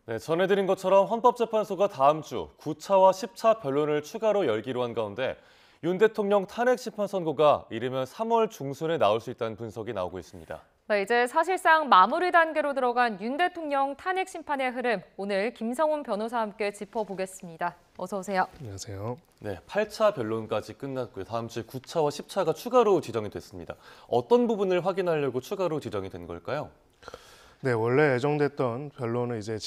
네, 전해드린 것처럼 헌법재판소가 다음 주 9차와 10차 변론을 추가로 열기로 한 가운데 윤 대통령 탄핵 심판 선고가 이르면 3월 중순에 나올 수 있다는 분석이 나오고 있습니다. 네, 이제 사실상 마무리 단계로 들어간 윤 대통령 탄핵 심판의 흐름, 오늘 김성훈 변호사와 함께 짚어보겠습니다. 어서 오세요. 안녕하세요. 네, 8차 변론까지 끝났고요. 다음 주에 9차와 10차가 추가로 지정이 됐습니다. 어떤 부분을 확인하려고 추가로 지정이 된 걸까요? 네, 원래 예정됐던 변론은 이제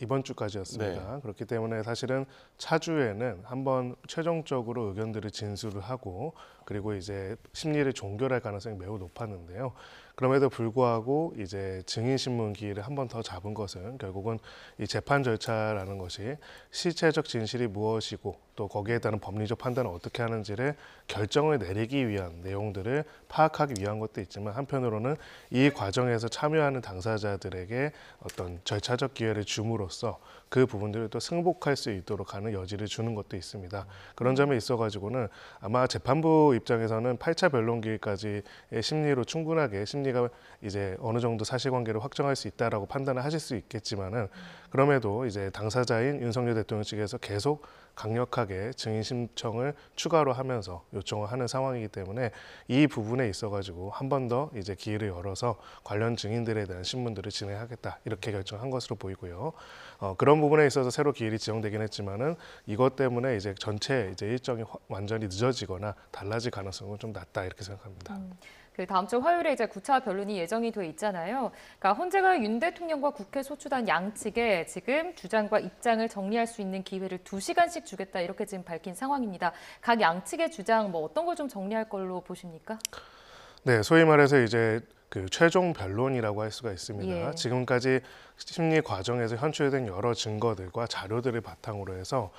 이번 주까지였습니다. 네. 그렇기 때문에 사실은 차주에는 한번 최종적으로 의견들을 진술을 하고 그리고 이제 심리를 종결할 가능성이 매우 높았는데요. 그럼에도 불구하고 이제 증인신문 기일을 한 번 더 잡은 것은 결국은 이 재판 절차라는 것이 실체적 진실이 무엇이고 또 거기에 따른 법리적 판단을 어떻게 하는지를 결정을 내리기 위한 내용들을 파악하기 위한 것도 있지만 한편으로는 이 과정에서 참여하는 당사자들에게 어떤 절차적 기회를 줌으로써 그 부분들을 또 승복할 수 있도록 하는 여지를 주는 것도 있습니다. 그런 점에 있어가지고는 아마 재판부 입장에서는 8차 변론 기일까지의 심리로 충분하게 심리가 이제 어느 정도 사실관계를 확정할 수 있다라고 판단을 하실 수 있겠지만은 그럼에도 이제 당사자인 윤석열 대통령 측에서 계속 강력하게 증인 신청을 추가로 하면서 요청을 하는 상황이기 때문에 이 부분에 있어가지고 한 번 더 이제 기회를 열어서 관련 증인들에 대한 신문들을 진행하겠다 이렇게 결정한 것으로 보이고요. 그런 부분에 있어서 새로 기일이 지정되긴 했지만은 이것 때문에 이제 전체 이제 일정이 완전히 늦어지거나 달라질 가능성은 좀 낮다 이렇게 생각합니다. 그 다음 주 화요일에 이제 9차 변론이 예정이 돼 있잖아요. 그러니까 헌재가 윤 대통령과 국회 소추단 양측에 지금 주장과 입장을 정리할 수 있는 기회를 2시간씩 주겠다 이렇게 지금 밝힌 상황입니다. 각 양측의 주장 뭐 어떤 걸 좀 정리할 걸로 보십니까? 네, 소위 말해서 이제 그 최종 변론이라고 할 수가 있습니다. 예. 지금까지 심리 과정에서 현출된 여러 증거들과 자료들을 바탕으로 해서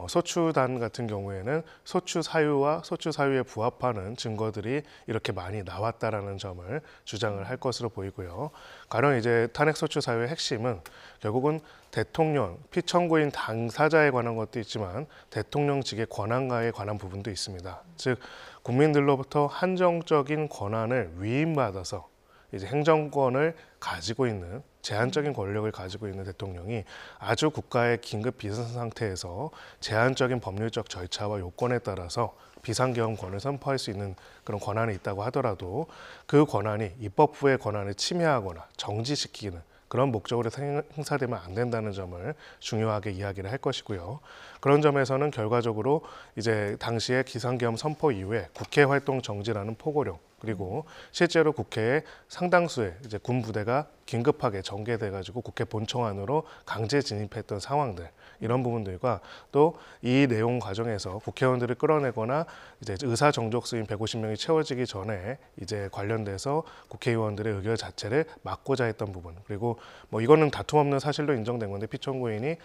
소추단 같은 경우에는 소추 사유와 소추 사유에 부합하는 증거들이 이렇게 많이 나왔다라는 점을 주장을 할 것으로 보이고요. 가령 이제 탄핵 소추 사유의 핵심은 결국은 대통령, 피청구인 당사자에 관한 것도 있지만 대통령 측의 권한과에 관한 부분도 있습니다. 즉 국민들로부터 한정적인 권한을 위임받아서 이제 행정권을 가지고 있는 제한적인 권력을 가지고 있는 대통령이 아주 국가의 긴급 비상 상태에서 제한적인 법률적 절차와 요건에 따라서 비상계엄권을 선포할 수 있는 그런 권한이 있다고 하더라도 그 권한이 입법부의 권한을 침해하거나 정지시키는 그런 목적으로 행사되면 안 된다는 점을 중요하게 이야기를 할 것이고요. 그런 점에서는 결과적으로 이제 당시에 기상계엄 선포 이후에 국회 활동 정지라는 포고령 그리고 실제로 국회에 상당수의 이제 군 부대가 긴급하게 전개돼가지고 국회 본청 안으로 강제 진입했던 상황들 이런 부분들과 또 이 내용 과정에서 국회의원들을 끌어내거나 이제 의사 정족수인 150명이 채워지기 전에 이제 관련돼서 국회의원들의 의결 자체를 막고자 했던 부분 그리고 뭐 이거는 다툼 없는 사실로 인정된 건데 피청구인이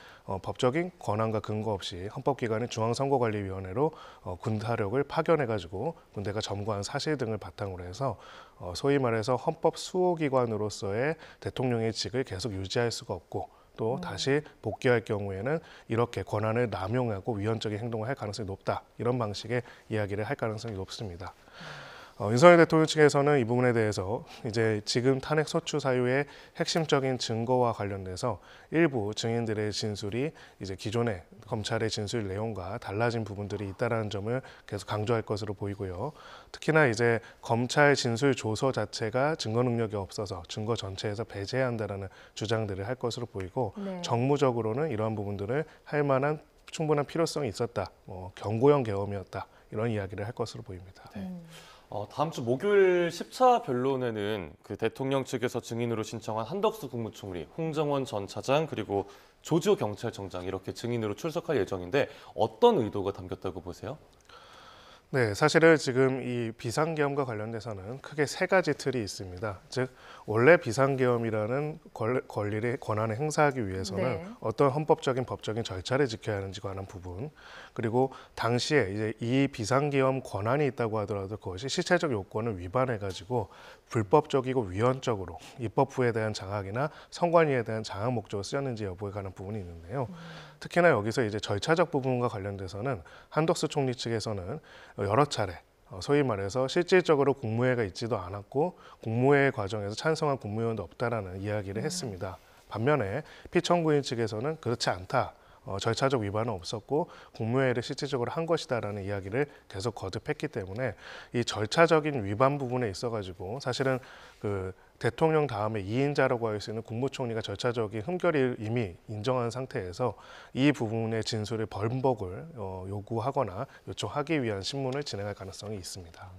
법적인 권한과 근거 없이 헌법기관인 중앙선거관리위원회로 군사력을 파견해가지고 군대가 점거한 사실 등을 바탕으로 해서 소위 말해서 헌법 수호기관으로서의 대통령의 직을 계속 유지할 수가 없고 또 다시 복귀할 경우에는 이렇게 권한을 남용하고 위헌적인 행동을 할 가능성이 높다. 이런 방식의 이야기를 할 가능성이 높습니다. 윤석열 대통령 측에서는 이 부분에 대해서 이제 지금 탄핵 소추 사유의 핵심적인 증거와 관련돼서 일부 증인들의 진술이 이제 기존의 검찰의 진술 내용과 달라진 부분들이 있다라는 점을 계속 강조할 것으로 보이고요. 특히나 이제 검찰 진술 조서 자체가 증거 능력이 없어서 증거 전체에서 배제해야 한다라는 주장들을 할 것으로 보이고 네. 정무적으로는 이러한 부분들을 할 만한 충분한 필요성이 있었다. 경고형 계엄이었다. 이런 이야기를 할 것으로 보입니다. 다음 주 목요일 10차 변론에는 그 대통령 측에서 증인으로 신청한 한덕수 국무총리, 홍정원 전 차장 그리고 조지호 경찰청장 이렇게 증인으로 출석할 예정인데 어떤 의도가 담겼다고 보세요? 네, 사실은 지금 이 비상계엄과 관련돼서는 크게 세 가지 틀이 있습니다. 즉 원래 비상계엄이라는 권리를 권한을 행사하기 위해서는 네. 어떤 헌법적인 법적인 절차를 지켜야 하는지 관한 부분 그리고 당시에 이제 이 비상계엄 권한이 있다고 하더라도 그것이 실체적 요건을 위반해가지고 불법적이고 위헌적으로 입법부에 대한 장악이나 선관위에 대한 장악 목적으로 쓰였는지 여부에 관한 부분이 있는데요. 특히나 여기서 이제 절차적 부분과 관련돼서는 한덕수 총리 측에서는 여러 차례 소위 말해서 실질적으로 국무회의가 있지도 않았고 국무회의 과정에서 찬성한 국무위원도 없다라는 이야기를 했습니다. 반면에 피청구인 측에서는 그렇지 않다. 절차적 위반은 없었고 공무회의를 실질적으로 한 것이다라는 이야기를 계속 거듭했기 때문에 이 절차적인 위반 부분에 있어가지고 사실은 그 대통령 다음에 2인자라고 할 수 있는 국무총리가 절차적인 흠결을 이미 인정한 상태에서 이 부분의 진술의 번복을 요구하거나 요청하기 위한 신문을 진행할 가능성이 있습니다.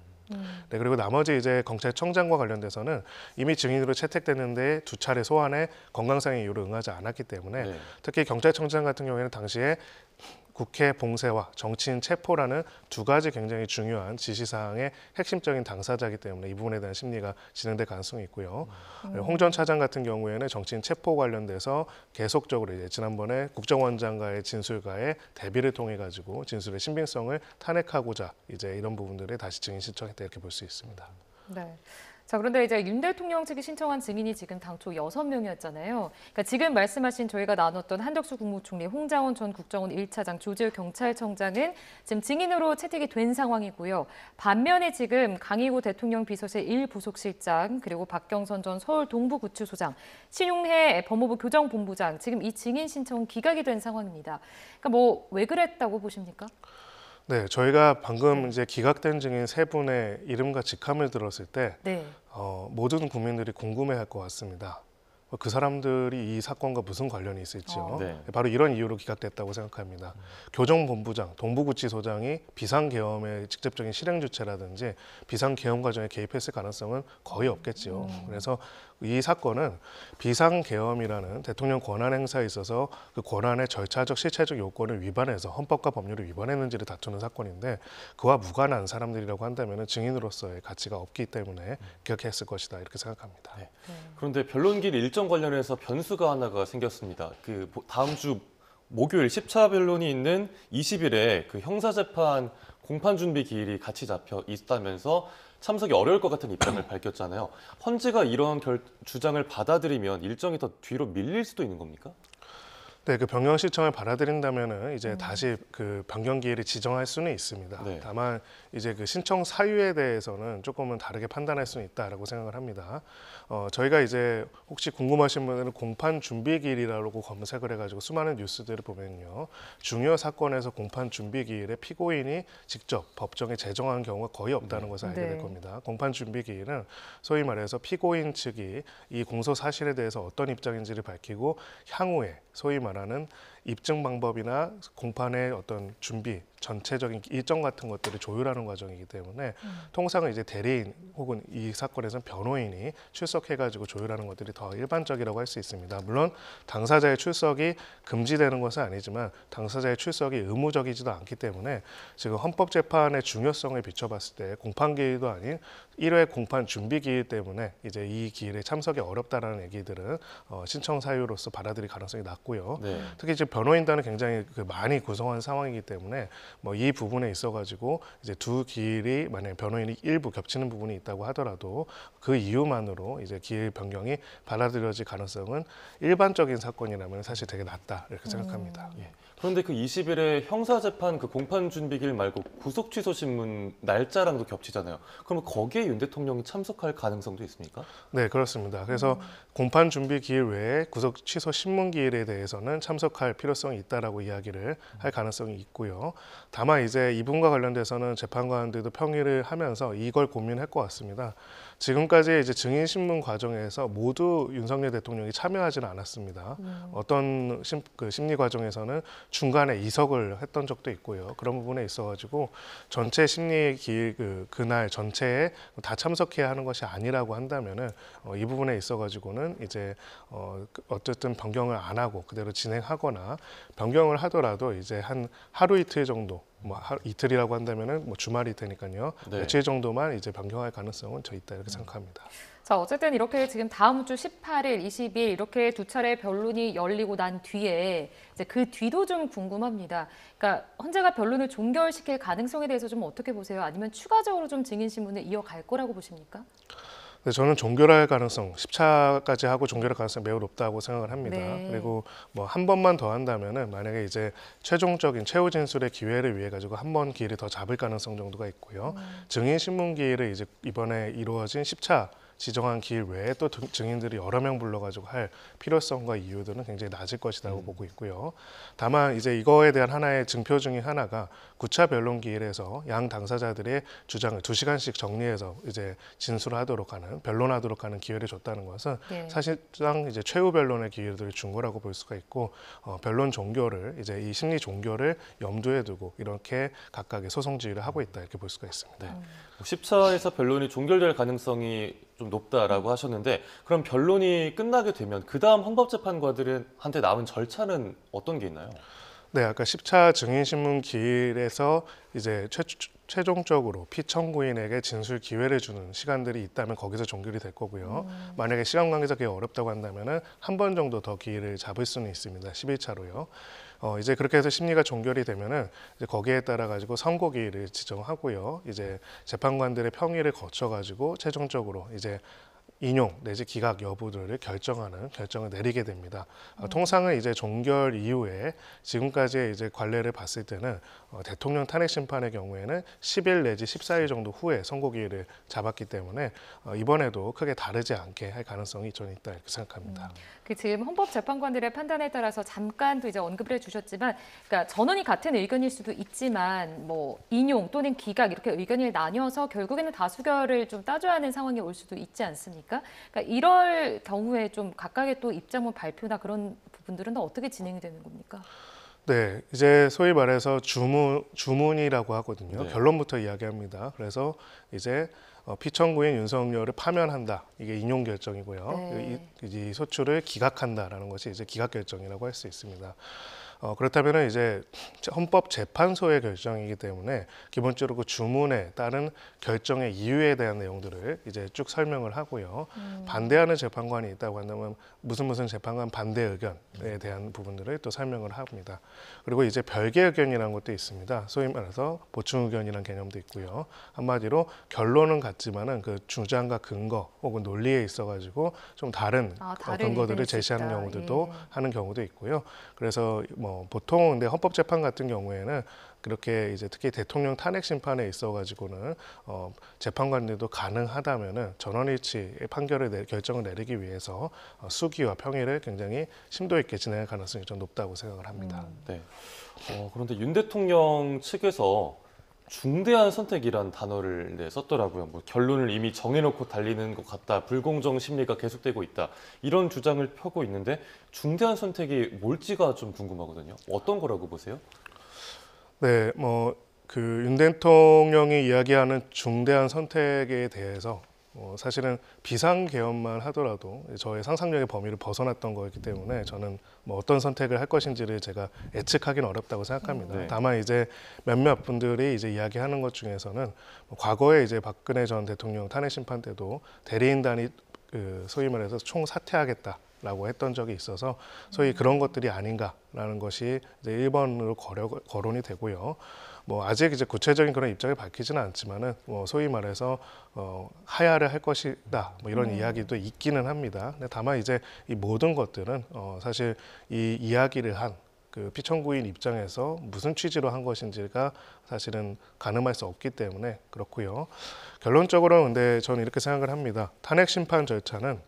네, 그리고 나머지 이제 경찰청장과 관련돼서는 이미 증인으로 채택됐는데 2차례 소환에 건강상의 이유로 응하지 않았기 때문에 네. 특히 경찰청장 같은 경우에는 당시에 국회 봉쇄와 정치인 체포라는 두 가지 굉장히 중요한 지시사항의 핵심적인 당사자이기 때문에 이 부분에 대한 심리가 진행될 가능성이 있고요. 홍 전 차장 같은 경우에는 정치인 체포 관련돼서 계속적으로 이제 지난번에 국정원장과의 진술과의 대비를 통해 가지고 진술의 신빙성을 탄핵하고자 이제 이런 부분들을 다시 증인 신청했다 이렇게 볼 수 있습니다. 네. 자, 그런데 이제 윤 대통령 측이 신청한 증인이 지금 당초 6명이었잖아요. 그러니까 지금 말씀하신 저희가 나눴던 한덕수 국무총리, 홍장원 전 국정원 1차장, 조지호 경찰청장은 지금 증인으로 채택이 된 상황이고요. 반면에 지금 강희구 대통령 비서실 1부속실장, 그리고 박경선 전 서울 동부구치소장, 신용해 법무부 교정본부장, 지금 이 증인 신청은 기각이 된 상황입니다. 그러니까 뭐 왜 그랬다고 보십니까? 네, 저희가 방금 이제 기각된 증인 3분의 이름과 직함을 들었을 때 네. 모든 국민들이 궁금해할 것 같습니다. 그 사람들이 이 사건과 무슨 관련이 있을지요. 네. 바로 이런 이유로 기각됐다고 생각합니다. 교정본부장, 동부구치소장이 비상계엄의 직접적인 실행 주체라든지 비상계엄 과정에 개입했을 가능성은 거의 없겠지요. 그래서 이 사건은 비상계엄이라는 대통령 권한 행사에 있어서 그 권한의 절차적 실체적 요건을 위반해서 헌법과 법률을 위반했는지를 다투는 사건인데 그와 무관한 사람들이라고 한다면 증인으로서의 가치가 없기 때문에 기각했을 것이다 이렇게 생각합니다. 네. 그런데 변론길 일정 관련해서 변수가 하나가 생겼습니다. 그 다음 주 목요일 10차 변론이 있는 20일에 그 형사재판 공판 준비 기일이 같이 잡혀 있다면서 참석이 어려울 것 같은 입장을 밝혔잖아요. 헌재가 이런 주장을 받아들이면 일정이 더 뒤로 밀릴 수도 있는 겁니까? 네, 그 변경 신청을 받아들인다면은 이제 다시 그 변경 기일을 지정할 수는 있습니다. 네. 다만 이제 그 신청 사유에 대해서는 조금은 다르게 판단할 수는 있다라고 생각을 합니다. 저희가 이제 혹시 궁금하신 분들은 공판 준비 기일이라고 검색을 해가지고 수많은 뉴스들을 보면요, 중요 사건에서 공판 준비 기일에 피고인이 직접 법정에 제정한 경우가 거의 없다는 것을 알게 될 네. 겁니다. 공판 준비 기일은 소위 말해서 피고인 측이 이 공소 사실에 대해서 어떤 입장인지를 밝히고 향후에 소위 말하는 입증 방법이나 공판의 어떤 준비, 전체적인 일정 같은 것들을 조율하는 과정이기 때문에 통상은 이제 대리인 혹은 이 사건에서는 변호인이 출석해가지고 조율하는 것들이 더 일반적이라고 할 수 있습니다. 물론 당사자의 출석이 금지되는 것은 아니지만 당사자의 출석이 의무적이지도 않기 때문에 지금 헌법재판의 중요성을 비춰봤을 때 공판 기일도 아닌 1회 공판 준비 기일 때문에 이제 이 기일에 참석이 어렵다라는 얘기들은 신청 사유로서 받아들일 가능성이 낮고요. 네. 특히 지금 변호인단은 굉장히 많이 구성한 상황이기 때문에 뭐 이 부분에 있어가지고 이제 두 기일이 만약에 변호인이 일부 겹치는 부분이 있다고 하더라도 그 이유만으로 이제 기일 변경이 받아들여질 가능성은 일반적인 사건이라면 사실 되게 낮다 이렇게 생각합니다. 예. 그런데 그 20일에 형사재판 그 공판 준비길 말고 구속 취소 신문 날짜랑도 겹치잖아요. 그러면 거기에 윤 대통령이 참석할 가능성도 있습니까? 네, 그렇습니다. 그래서 공판 준비 기일 외에 구속 취소 신문 기일에 대해서는 참석할 필요성이 있다라고 이야기를 할 가능성이 있고요. 다만 이제 이분과 관련돼서는 재판관들도 평의를 하면서 이걸 고민할 것 같습니다. 지금까지 이제 증인 신문 과정에서 모두 윤석열 대통령이 참여하지는 않았습니다. 어떤 심리 과정에서는 중간에 이석을 했던 적도 있고요. 그런 부분에 있어가지고 전체 심리 기일 그날 전체에 다 참석해야 하는 것이 아니라고 한다면은 이 부분에 있어가지고는 이제 어쨌든 변경을 안 하고 그대로 진행하거나 변경을 하더라도 이제 한 하루 이틀 정도. 뭐 이틀이라고 한다면은 뭐 주말이 되니까요. 네. 며칠 정도만 이제 변경할 가능성은 저 있다 이렇게 생각합니다. 자, 어쨌든 이렇게 지금 다음 주 18일, 20일 이렇게 두 차례 변론이 열리고 난 뒤에 이제 그 뒤도 좀 궁금합니다. 그러니까 헌재가 변론을 종결시킬 가능성에 대해서 좀 어떻게 보세요? 아니면 추가적으로 좀 증인 신문을 이어갈 거라고 보십니까? 네, 저는 종결할 가능성, 10차까지 하고 종결할 가능성이 매우 높다고 생각을 합니다. 네. 그리고 뭐 한 번만 더 한다면은 만약에 이제 최종적인 최후 진술의 기회를 위해 가지고 한 번 기일을 더 잡을 가능성 정도가 있고요. 증인 신문 기일을 이제 이번에 이루어진 10차 지정한 기일 외에 또 증인들이 여러 명 불러가지고 할 필요성과 이유들은 굉장히 낮을 것이라고 보고 있고요. 다만 이제 이거에 대한 하나의 증표 중에 하나가 9차 변론 기일에서 양 당사자들의 주장을 2시간씩 정리해서 이제 진술하도록 하는 변론하도록 하는 기회를 줬다는 것은 네. 사실상 이제 최후 변론의 기회들을 준 거라고 볼 수가 있고 변론 종교를 이제 이 심리 종교를 염두에 두고 이렇게 각각의 소송 지휘를 하고 있다 이렇게 볼 수가 있습니다. 네. 10차에서 변론이 종결될 가능성이 좀 높다라고 하셨는데 그럼 변론이 끝나게 되면 그 다음 헌법재판관들한테 남은 절차는 어떤 게 있나요? 네, 아까 10차 증인신문 기일에서 이제 최종적으로 피청구인에게 진술 기회를 주는 시간들이 있다면 거기서 종결이 될 거고요. 만약에 시간 관계상 그게 어렵다고 한다면은 한 번 정도 더 기회를 잡을 수는 있습니다. 11차로요. 이제 그렇게 해서 심리가 종결이 되면은 이제 거기에 따라 가지고 선고 기일을 지정하고요. 이제 재판관들의 평의를 거쳐 가지고 최종적으로 이제 인용 내지 기각 여부들을 결정을 내리게 됩니다. 통상은 이제 종결 이후에 지금까지의 이제 관례를 봤을 때는 대통령 탄핵 심판의 경우에는 10일 내지 14일 정도 후에 선고 기일을 잡았기 때문에 이번에도 크게 다르지 않게 할 가능성이 저는 있다 이렇게 생각합니다. 그 지금 헌법재판관들의 판단에 따라서 잠깐 또 이제 언급을 해주셨지만, 그러니까 전원이 같은 의견일 수도 있지만 뭐 인용 또는 기각 이렇게 의견을 나뉘어서 결국에는 다수결을 좀 따져야 하는 상황이 올 수도 있지 않습니까? 그러니까 이럴 경우에 좀 각각의 또 입장문 발표나 그런 부분들은 어떻게 진행이 되는 겁니까? 네, 이제 소위 말해서 주문이라고 하거든요. 네. 결론부터 이야기합니다. 그래서 이제 피청구인 윤석열을 파면한다. 이게 인용 결정이고요. 네. 이 소추를 기각한다라는 것이 이제 기각 결정이라고 할 수 있습니다. 그렇다면 이제 헌법재판소의 결정이기 때문에 기본적으로 그 주문에 따른 결정의 이유에 대한 내용들을 이제 쭉 설명을 하고요. 반대하는 재판관이 있다고 한다면 무슨 재판관 반대 의견에 대한 부분들을 또 설명을 합니다. 그리고 이제 별개 의견이라는 것도 있습니다. 소위 말해서 보충 의견이라는 개념도 있고요. 한마디로 결론은 같지만은 그 주장과 근거 혹은 논리에 있어가지고 좀 다른 다른 근거들을 의견일 수 제시하는 있다. 경우들도 예. 하는 경우도 있고요. 그래서 뭐 보통 근데 헌법재판 같은 경우에는 그렇게 이제 특히 대통령 탄핵 심판에 있어가지고는 재판관들도 가능하다면은 전원일치의 결정을 내리기 위해서 수기와 평의를 굉장히 심도 있게 진행할 가능성이 좀 높다고 생각을 합니다. 네. 그런데 윤 대통령 측에서 중대한 선택이란 단어를 썼더라고요. 뭐 결론을 이미 정해놓고 달리는 것 같다. 불공정 심리가 계속되고 있다. 이런 주장을 펴고 있는데 중대한 선택이 뭘지가 좀 궁금하거든요. 어떤 거라고 보세요? 네, 뭐 그 윤 대통령이 이야기하는 중대한 선택에 대해서 사실은 비상개헌만 하더라도 저의 상상력의 범위를 벗어났던 거였기 때문에 저는 뭐 어떤 선택을 할 것인지를 제가 예측하기는 어렵다고 생각합니다. 네. 다만 이제 몇몇 분들이 이제 이야기하는 것 중에서는 과거에 이제 박근혜 전 대통령 탄핵 심판 때도 대리인단이 소위 말해서 총사퇴하겠다라고 했던 적이 있어서 소위 그런 것들이 아닌가라는 것이 이제 1번으로 거론이 되고요. 뭐 아직 이제 구체적인 그런 입장을 밝히지는 않지만은 뭐 소위 말해서 하야를 할 것이다 뭐 이런 이야기도 있기는 합니다. 근데 다만 이제 이 모든 것들은 사실 이 이야기를 한 그 피청구인 입장에서 무슨 취지로 한 것인지가 사실은 가늠할 수 없기 때문에 그렇고요. 결론적으로는 근데 저는 이렇게 생각을 합니다. 탄핵 심판 절차는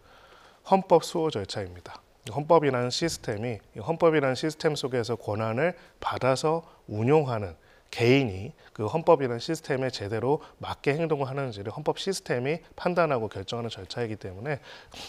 헌법 수호 절차입니다. 헌법이라는 시스템 속에서 권한을 받아서 운용하는 개인이 그 헌법이라는 시스템에 제대로 맞게 행동을 하는지를 헌법 시스템이 판단하고 결정하는 절차이기 때문에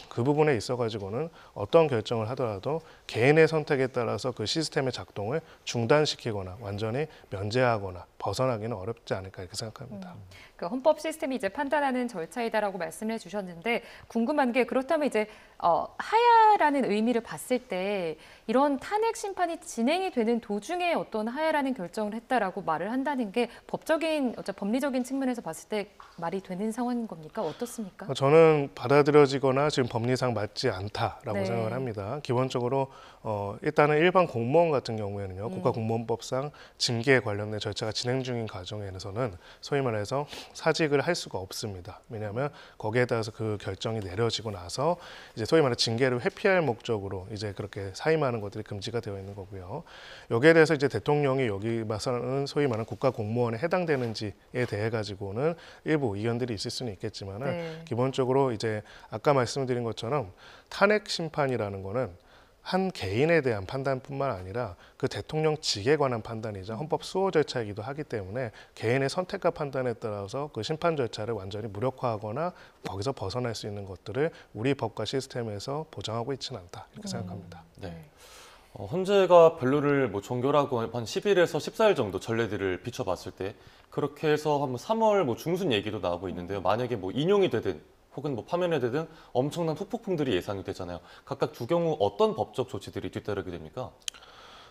그 부분에 있어가지고는 어떤 결정을 하더라도 개인의 선택에 따라서 그 시스템의 작동을 중단시키거나 완전히 면제하거나 벗어나기는 어렵지 않을까 이렇게 생각합니다. 그 헌법 시스템이 이제 판단하는 절차이다라고 말씀을 해주셨는데 궁금한 게 그렇다면 이제 하야라는 의미를 봤을 때 이런 탄핵 심판이 진행이 되는 도중에 어떤 하야라는 결정을 했다라고 말을 한다는 게 법리적인 측면에서 봤을 때 말이 되는 상황인 겁니까? 어떻습니까? 저는 받아들여지거나 지금 법리상 맞지 않다라고 네. 생각을 합니다. 기본적으로 일단은 일반 공무원 같은 경우에는요, 국가공무원법상 징계에 관련된 절차가 진행 중인 과정에서는 소위 말해서 사직을 할 수가 없습니다. 왜냐하면 거기에 따라서 그 결정이 내려지고 나서 이제 소위 말해 징계를 회피할 목적으로 이제 그렇게 사임하는 것들이 금지가 되어 있는 거고요. 여기에 대해서 이제 대통령이 여기 봐서는 소위 말하는 국가공무원에 해당되는지에 대해 가지고는 일부 의견들이 있을 수는 있겠지만은 네. 기본적으로 이제 아까 말씀드린 것처럼 탄핵 심판이라는 거는 한 개인에 대한 판단뿐만 아니라 그 대통령직에 관한 판단이자 헌법 수호 절차이기도 하기 때문에 개인의 선택과 판단에 따라서 그 심판 절차를 완전히 무력화하거나 거기서 벗어날 수 있는 것들을 우리 법과 시스템에서 보장하고 있지는 않다 이렇게 생각합니다. 네. 헌재가 변론을 뭐 종결하고 한 10일에서 14일 정도 전례들을 비춰봤을 때 그렇게 해서 한 3월 뭐 중순 얘기도 나오고 있는데요. 만약에 뭐 인용이 되든 혹은 뭐 파면이 되든 엄청난 후폭풍들이 예상이 되잖아요. 각각 두 경우 어떤 법적 조치들이 뒤따르게 됩니까?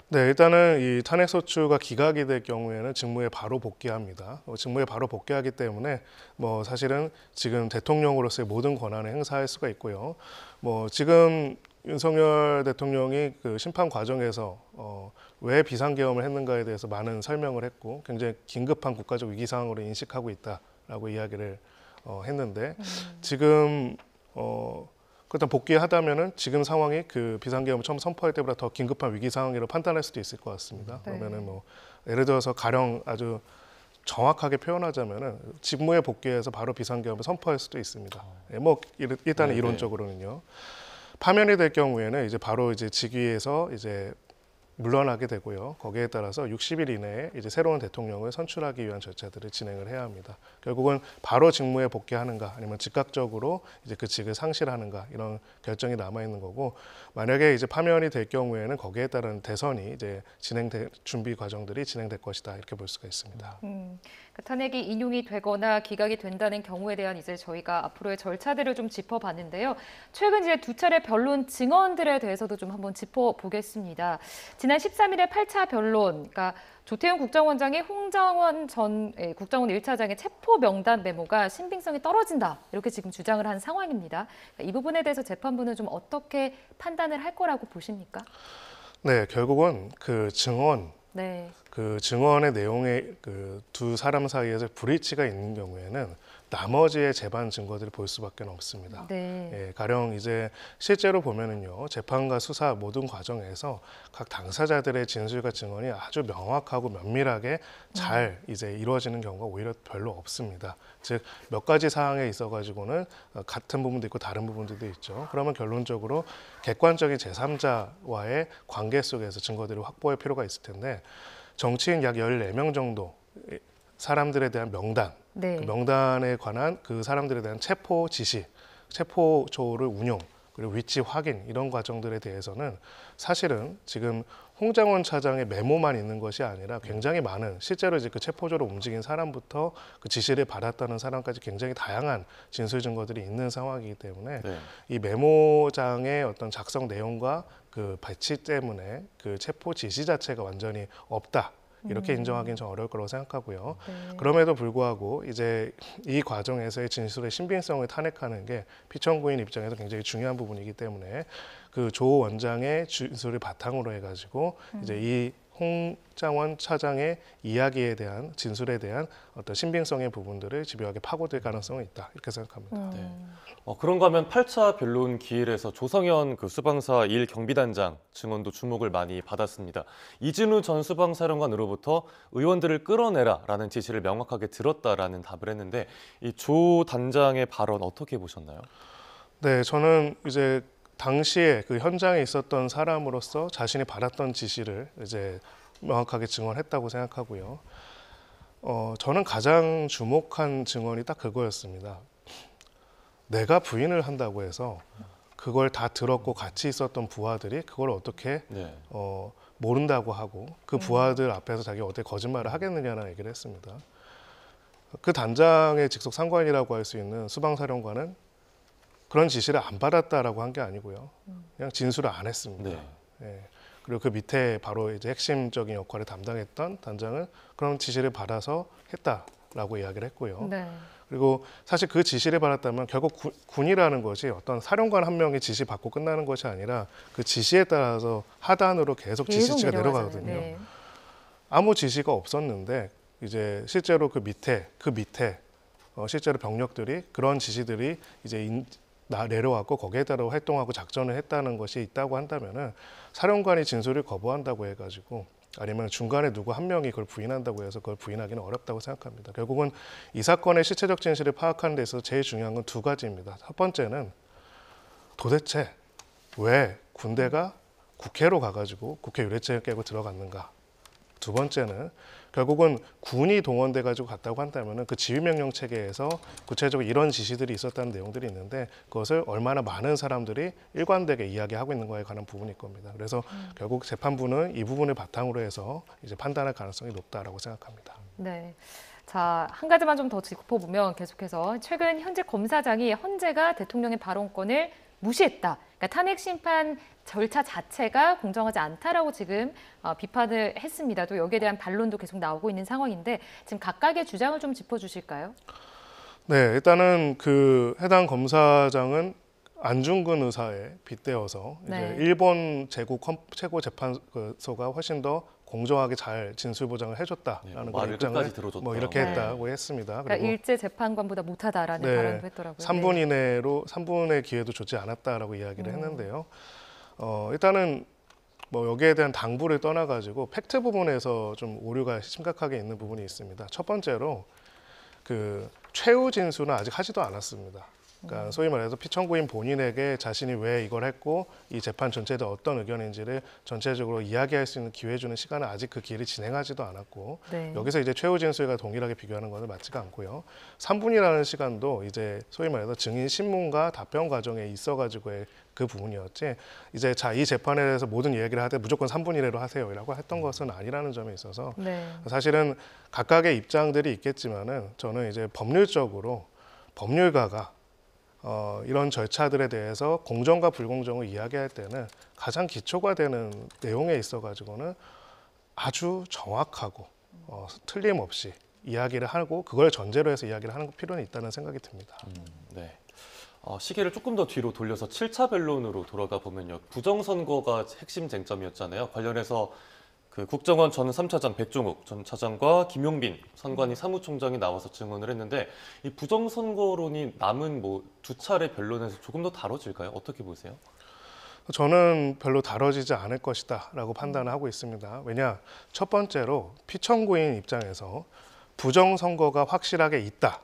네, 일단은 이 탄핵소추가 기각이 될 경우에는 직무에 바로 복귀합니다. 직무에 바로 복귀하기 때문에 뭐 사실은 지금 대통령으로서의 모든 권한을 행사할 수가 있고요. 뭐 지금 윤석열 대통령이 그 심판 과정에서 왜 비상계엄을 했는가에 대해서 많은 설명을 했고 굉장히 긴급한 국가적 위기 상황으로 인식하고 있다라고 이야기를 했는데 지금 일단 복귀하다면은 지금 상황이 그 비상계엄을 처음 선포할 때보다 더 긴급한 위기 상황이라고 판단할 수도 있을 것 같습니다. 네. 그러면은 뭐 예를 들어서 가령 아주 정확하게 표현하자면은 직무에 복귀해서 바로 비상계엄을 선포할 수도 있습니다. 예, 뭐 일단은 네, 이론적으로는요. 파면이 될 경우에는 이제 바로 이제 직위에서 이제 물러나게 되고요. 거기에 따라서 60일 이내에 이제 새로운 대통령을 선출하기 위한 절차들을 진행을 해야 합니다. 결국은 바로 직무에 복귀하는가 아니면 즉각적으로 이제 그 직을 상실하는가 이런 결정이 남아 있는 거고 만약에 이제 파면이 될 경우에는 거기에 따른 대선이 이제 준비 과정들이 진행될 것이다 이렇게 볼 수가 있습니다. 그 탄핵이 인용이 되거나 기각이 된다는 경우에 대한 이제 저희가 앞으로의 절차들을 좀 짚어봤는데요. 최근 이제 두 차례 변론 증언들에 대해서도 좀 한번 짚어보겠습니다. 지난 13일에 8차 변론, 그러니까 조태훈 국정원장이 홍정원 전 국정원 1차장의 체포 명단 메모가 신빙성이 떨어진다 이렇게 지금 주장을 한 상황입니다. 그러니까 이 부분에 대해서 재판부는 좀 어떻게 판단을 할 거라고 보십니까? 네, 결국은 그 증언 네. 그 증언의 내용에 그 두 사람 사이에서 불일치가 있는 경우에는 나머지의 재반 증거들을 볼 수밖에 없습니다. 네. 예, 가령 이제 실제로 보면은요 재판과 수사 모든 과정에서 각 당사자들의 진술과 증언이 아주 명확하고 면밀하게 잘 이제 이루어지는 경우가 오히려 별로 없습니다. 즉 몇 가지 사항에 있어가지고는 같은 부분도 있고 다른 부분들도 있죠. 그러면 결론적으로 객관적인 제3자와의 관계 속에서 증거들을 확보할 필요가 있을 텐데 정치인 약 14명 정도 사람들에 대한 명단 네. 그 명단에 관한 그 사람들에 대한 체포 지시, 체포조를 운용, 그리고 위치 확인 이런 과정들에 대해서는 사실은 지금 홍장원 차장의 메모만 있는 것이 아니라 굉장히 많은 실제로 이제 그 체포조를 움직인 사람부터 그 지시를 받았다는 사람까지 굉장히 다양한 진술 증거들이 있는 상황이기 때문에 네. 이 메모장의 어떤 작성 내용과 그 배치 때문에 그 체포 지시 자체가 완전히 없다. 이렇게 인정하기는 좀 어려울 거라고 생각하고요. 네. 그럼에도 불구하고 이제 이 과정에서의 진술의 신빙성을 탄핵하는 게 피청구인 입장에서 굉장히 중요한 부분이기 때문에 그 조 원장의 진술을 바탕으로 해가지고 이제 이 홍장원 차장의 이야기에 대한 진술에 대한 어떤 신빙성의 부분들을 집요하게 파고들 가능성은 있다 이렇게 생각합니다. 네. 그런가 하면 8차 변론 기일에서 조성현 그 수방사 1 경비단장 증언도 주목을 많이 받았습니다. 이진우 전 수방사령관으로부터 의원들을 끌어내라라는 지시를 명확하게 들었다라는 답을 했는데 이 조 단장의 발언 어떻게 보셨나요? 네, 저는 이제 당시에 그 현장에 있었던 사람으로서 자신이 받았던 지시를 이제 명확하게 증언했다고 생각하고요. 저는 가장 주목한 증언이 딱 그거였습니다. 내가 부인을 한다고 해서 그걸 다 들었고 같이 있었던 부하들이 그걸 어떻게 네. 모른다고 하고 그 부하들 앞에서 자기가 어떻게 거짓말을 하겠느냐는 얘기를 했습니다. 그 단장의 직속 상관이라고 할 수 있는 수방사령관은 그런 지시를 안 받았다라고 한 게 아니고요. 그냥 진술을 안 했습니다. 네. 예. 그리고 그 밑에 바로 이제 핵심적인 역할을 담당했던 단장은 그런 지시를 받아서 했다라고 이야기를 했고요. 네. 그리고 사실 그 지시를 받았다면 결국 군이라는 것이 어떤 사령관 한 명이 지시 받고 끝나는 것이 아니라 그 지시에 따라서 하단으로 계속 지시치가 내려가잖아요. 내려가거든요. 네. 아무 지시가 없었는데 이제 실제로 그 밑에 실제로 병력들이 그런 지시들이 이제 내려왔고 거기에 따라 활동하고 작전을 했다는 것이 있다고 한다면은 사령관이 진술을 거부한다고 해가지고 아니면 중간에 누구 한 명이 그걸 부인한다고 해서 그걸 부인하기는 어렵다고 생각합니다. 결국은 이 사건의 실체적 진실을 파악하는 데 있어서 제일 중요한 건 두 가지입니다. 첫 번째는 도대체 왜 군대가 국회로 가가지고 국회 유례책을 깨고 들어갔는가. 두 번째는 결국은 군이 동원돼 가지고 갔다고 한다면 그 지휘명령 체계에서 구체적으로 이런 지시들이 있었다는 내용들이 있는데 그것을 얼마나 많은 사람들이 일관되게 이야기하고 있는 거에 관한 부분일 겁니다. 그래서 결국 재판부는 이 부분을 바탕으로 해서 이제 판단할 가능성이 높다라고 생각합니다. 네. 자, 한 가지만 좀 더 짚어보면 계속해서 최근 현직 검사장이 헌재가 대통령의 발언권을 무시했다. 그러니까 탄핵 심판 절차 자체가 공정하지 않다라고 지금 비판을 했습니다. 또 여기에 대한 반론도 계속 나오고 있는 상황인데 지금 각각의 주장을 좀 짚어주실까요? 네, 일단은 그 해당 검사장은 안중근 의사에 빗대어서 네. 이제 일본 최고 재판소가 훨씬 더 공정하게 잘 진술 보장을 해줬다라는 말을 입장을 끝까지 들어줬다. 뭐 이렇게 네. 했다고 했습니다. 그러니까 일제 재판관보다 못하다라는 네, 발언도 했더라고요. 3분 네. 이내로 3분의 기회도 주지 않았다라고 이야기를 했는데요. 일단은 뭐 여기에 대한 당부를 떠나가지고 팩트 부분에서 좀 오류가 심각하게 있는 부분이 있습니다. 첫 번째로 그 최후 진술은 아직 하지도 않았습니다. 그러니까 소위 말해서 피청구인 본인에게 자신이 왜 이걸 했고 이 재판 전체에 대해 어떤 의견인지를 전체적으로 이야기할 수 있는 기회 주는 시간은 아직 그 기회를 진행하지도 않았고 네. 여기서 이제 최후 진술과 동일하게 비교하는 것은 맞지가 않고요. 3분이라는 시간도 이제 소위 말해서 증인 신문과 답변 과정에 있어가지고의 그 부분이었지 이제 자 이 재판에 대해서 모든 이야기를 하되 무조건 3분 이내로 하세요라고 했던 것은 아니라는 점에 있어서 네. 사실은 각각의 입장들이 있겠지만은 저는 이제 법률적으로 법률가가 이런 절차들에 대해서 공정과 불공정을 이야기할 때는 가장 기초가 되는 내용에 있어가지고는 아주 정확하고 틀림없이 이야기를 하고 그걸 전제로 해서 이야기를 하는 필요는 있다는 생각이 듭니다. 네. 시계를 조금 더 뒤로 돌려서 7차 변론으로 돌아가 보면요. 부정선거가 핵심 쟁점이었잖아요. 관련해서 그 국정원 전 3차장 백종욱 전 차장과 김용빈 선관위 사무총장이 나와서 증언을 했는데 이 부정선거론이 남은 뭐 두 차례 변론에서 조금 더 다뤄질까요? 어떻게 보세요? 저는 별로 다뤄지지 않을 것이다라고 판단을 하고 있습니다. 왜냐? 첫 번째로 피청구인 입장에서 부정선거가 확실하게 있다.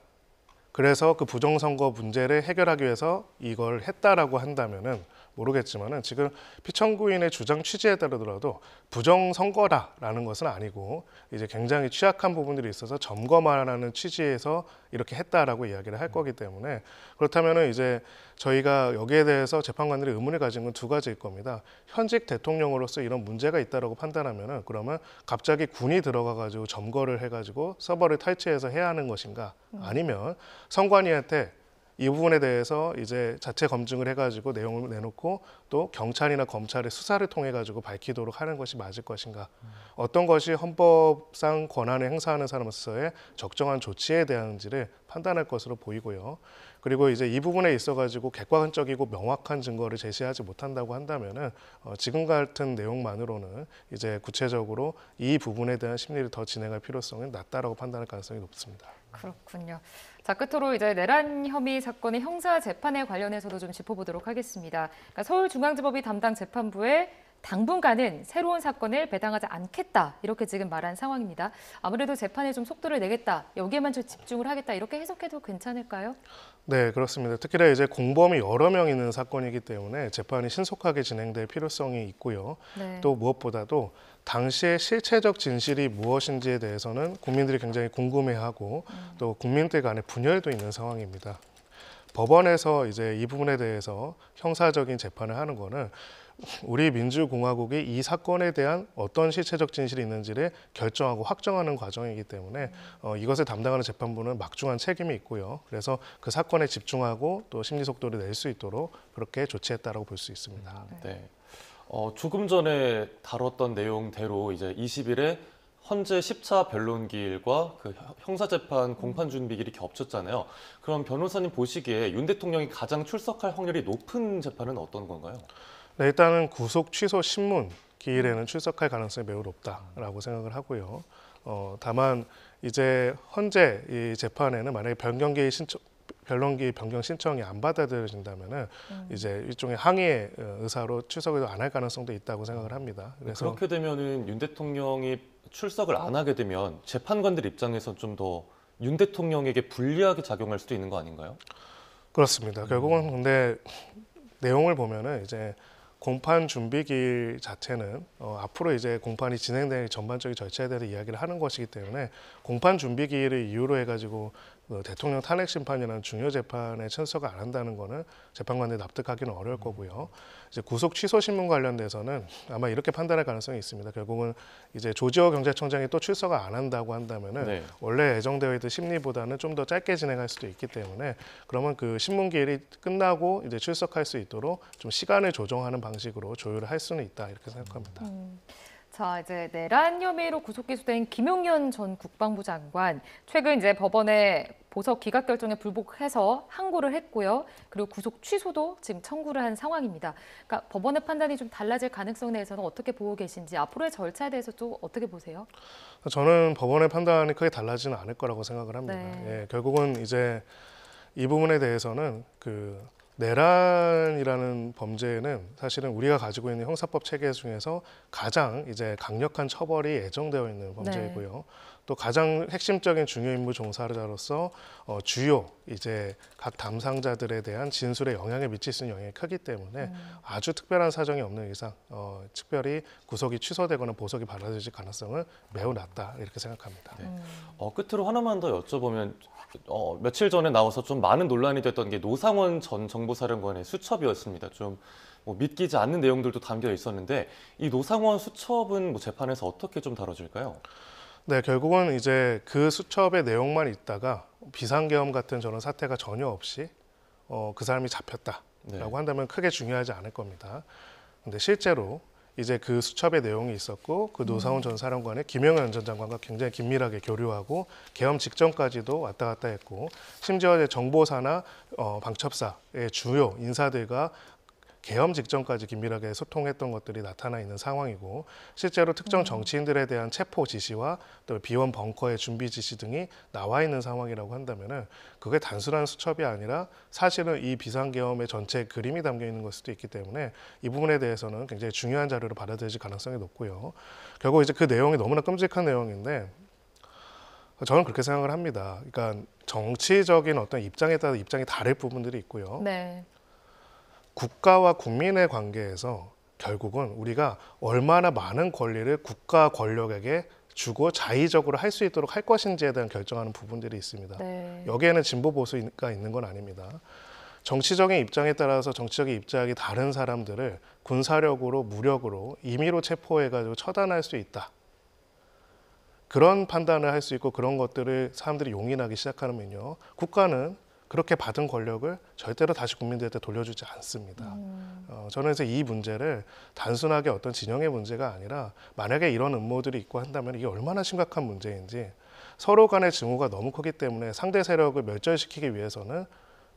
그래서 그 부정선거 문제를 해결하기 위해서 이걸 했다라고 한다면은 모르겠지만은 지금 피청구인의 주장 취지에 따르더라도 부정선거다라는 것은 아니고 이제 굉장히 취약한 부분들이 있어서 점검하라는 취지에서 이렇게 했다라고 이야기를 할 거기 때문에 그렇다면은 이제 저희가 여기에 대해서 재판관들이 의문을 가진 건 두 가지일 겁니다. 현직 대통령으로서 이런 문제가 있다라고 판단하면은 그러면 갑자기 군이 들어가 가지고 점거를 해 가지고 서버를 탈취해서 해야 하는 것인가? 아니면 선관위한테 이 부분에 대해서 이제 자체 검증을 해가지고 내용을 내놓고 또 경찰이나 검찰의 수사를 통해 가지고 밝히도록 하는 것이 맞을 것인가? 어떤 것이 헌법상 권한을 행사하는 사람으로서의 적정한 조치에 대한지를 판단할 것으로 보이고요. 그리고 이제 이 부분에 있어가지고 객관적이고 명확한 증거를 제시하지 못한다고 한다면은 지금 같은 내용만으로는 이제 구체적으로 이 부분에 대한 심리를 더 진행할 필요성은 낮다라고 판단할 가능성이 높습니다. 그렇군요. 자, 끝으로 이제 내란 혐의 사건의 형사 재판에 관련해서도 좀 짚어보도록 하겠습니다. 그러니까 서울중앙지법이 담당 재판부에 당분간은 새로운 사건을 배당하지 않겠다 이렇게 지금 말한 상황입니다. 아무래도 재판에 좀 속도를 내겠다, 여기에만 좀 집중을 하겠다 이렇게 해석해도 괜찮을까요? 네, 그렇습니다. 특히나 이제 공범이 여러 명 있는 사건이기 때문에 재판이 신속하게 진행될 필요성이 있고요. 네. 또 무엇보다도 당시의 실체적 진실이 무엇인지에 대해서는 국민들이 굉장히 궁금해하고 또 국민들 간의 분열도 있는 상황입니다. 법원에서 이제 이 부분에 대해서 형사적인 재판을 하는 거는 우리 민주공화국이 이 사건에 대한 어떤 실체적 진실이 있는지를 결정하고 확정하는 과정이기 때문에 이것을 담당하는 재판부는 막중한 책임이 있고요. 그래서 그 사건에 집중하고 또 심리 속도를 낼 수 있도록 그렇게 조치했다라고 볼 수 있습니다. 네. 조금 전에 다뤘던 내용대로 이제 20일에 헌재 10차 변론기일과 그 형사재판 공판 준비기일이 겹쳤잖아요. 그럼 변호사님 보시기에 윤 대통령이 가장 출석할 확률이 높은 재판은 어떤 건가요? 네, 일단은 구속 취소 신문 기일에는 출석할 가능성이 매우 높다라고 생각을 하고요. 다만 이제 헌재 이 재판에는 만약에 변론기 변경 신청이 안 받아들여진다면은 이제 일종의 항의의 의사로 출석을 안 할 가능성도 있다고 생각을 합니다. 그래서 그렇게 되면은 윤 대통령이 출석을 안 하게 되면 재판관들 입장에서 좀 더 윤 대통령에게 불리하게 작용할 수도 있는 거 아닌가요? 그렇습니다. 결국은 근데 내용을 보면은 이제 공판 준비기일 자체는 앞으로 이제 공판이 진행될 전반적인 절차에 대해서 이야기를 하는 것이기 때문에 공판 준비기일을 이유로 해가지고 대통령 탄핵 심판이라는 중요 재판에 출석을 안 한다는 거는 재판관들이 납득하기는 어려울 거고요. 이제 구속 취소 신문 관련돼서는 아마 이렇게 판단할 가능성이 있습니다. 결국은 이제 조지호 경찰청장이 또 출석을 안 한다고 한다면은 네. 원래 예정되어 있던 심리보다는 좀 더 짧게 진행할 수도 있기 때문에 그러면 그 신문기일이 끝나고 이제 출석할 수 있도록 좀 시간을 조정하는 방식으로 조율을 할 수는 있다 이렇게 생각합니다. 자, 이제 내란 혐의로 구속 기소된 김용현 전 국방부 장관 최근 이제 법원에 보석 기각 결정에 불복해서 항고를 했고요. 그리고 구속 취소도 지금 청구를 한 상황입니다. 그러니까 법원의 판단이 좀 달라질 가능성에 대해서는 어떻게 보고 계신지 앞으로의 절차에 대해서 또 어떻게 보세요? 저는 법원의 판단이 크게 달라지는 않을 거라고 생각을 합니다. 네. 예, 결국은 이제 이 부분에 대해서는 그 내란이라는 범죄는 사실은 우리가 가지고 있는 형사법 체계 중에서 가장 이제 강력한 처벌이 예정되어 있는 범죄이고요. 또 가장 핵심적인 중요 임무 종사자로서 주요 이제 각 담당자들에 대한 진술에 영향을 미칠 수 있는 영향이 크기 때문에 아주 특별한 사정이 없는 이상 특별히 구속이 취소되거나 보석이 받아들여질 가능성은 매우 낮다 이렇게 생각합니다. 네. 끝으로 하나만 더 여쭤보면 며칠 전에 나와서 좀 많은 논란이 됐던 게 노상원 전 정보사령관의 수첩이었습니다. 좀 뭐 믿기지 않는 내용들도 담겨 있었는데 이 노상원 수첩은 뭐 재판에서 어떻게 좀 다뤄질까요? 네, 결국은 이제 그 수첩의 내용만 있다가 비상계엄 같은 저런 사태가 전혀 없이 그 사람이 잡혔다라고 네. 한다면 크게 중요하지 않을 겁니다. 근데 실제로 이제 그 수첩의 내용이 있었고 그 노상원 전 사령관의 김영현 전 장관과 굉장히 긴밀하게 교류하고 계엄 직전까지도 왔다 갔다 했고 심지어 이제 정보사나 방첩사의 주요 인사들과 계엄 직전까지 긴밀하게 소통했던 것들이 나타나 있는 상황이고 실제로 특정 정치인들에 대한 체포 지시와 또 비원 벙커의 준비 지시 등이 나와 있는 상황이라고 한다면은 그게 단순한 수첩이 아니라 사실은 이 비상계엄의 전체 그림이 담겨 있는 걸 수도 있기 때문에 이 부분에 대해서는 굉장히 중요한 자료로 받아들여질 가능성이 높고요. 결국 이제 그 내용이 너무나 끔찍한 내용인데 저는 그렇게 생각을 합니다. 그러니까 정치적인 어떤 입장에 따라 입장이 다를 부분들이 있고요. 네. 국가와 국민의 관계에서 결국은 우리가 얼마나 많은 권리를 국가 권력에게 주고 자의적으로 할 수 있도록 할 것인지에 대한 결정하는 부분들이 있습니다. 네. 여기에는 진보 보수가 있는 건 아닙니다. 정치적인 입장에 따라서 정치적인 입장이 다른 사람들을 군사력으로 무력으로 임의로 체포해가지고 처단할 수 있다. 그런 판단을 할 수 있고 그런 것들을 사람들이 용인하기 시작하면요. 국가는 그렇게 받은 권력을 절대로 다시 국민들한테 돌려주지 않습니다. 저는 그래서 이 문제를 단순하게 어떤 진영의 문제가 아니라 만약에 이런 음모들이 있고 한다면 이게 얼마나 심각한 문제인지 서로 간의 증오가 너무 크기 때문에 상대 세력을 멸절시키기 위해서는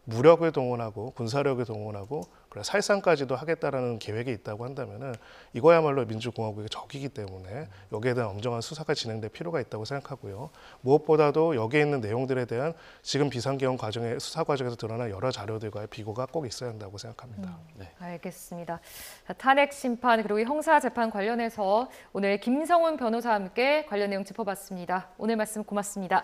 무력을 동원하고 군사력을 동원하고 그래 살상까지도 하겠다라는 계획이 있다고 한다면은 이거야말로 민주공화국의 적이기 때문에 여기에 대한 엄정한 수사가 진행될 필요가 있다고 생각하고요. 무엇보다도 여기에 있는 내용들에 대한 지금 비상계엄 과정의 수사 과정에서 드러난 여러 자료들과의 비교가 꼭 있어야 한다고 생각합니다. 네. 알겠습니다. 자, 탄핵 심판 그리고 형사 재판 관련해서 오늘 김성훈 변호사와 함께 관련 내용 짚어봤습니다. 오늘 말씀 고맙습니다.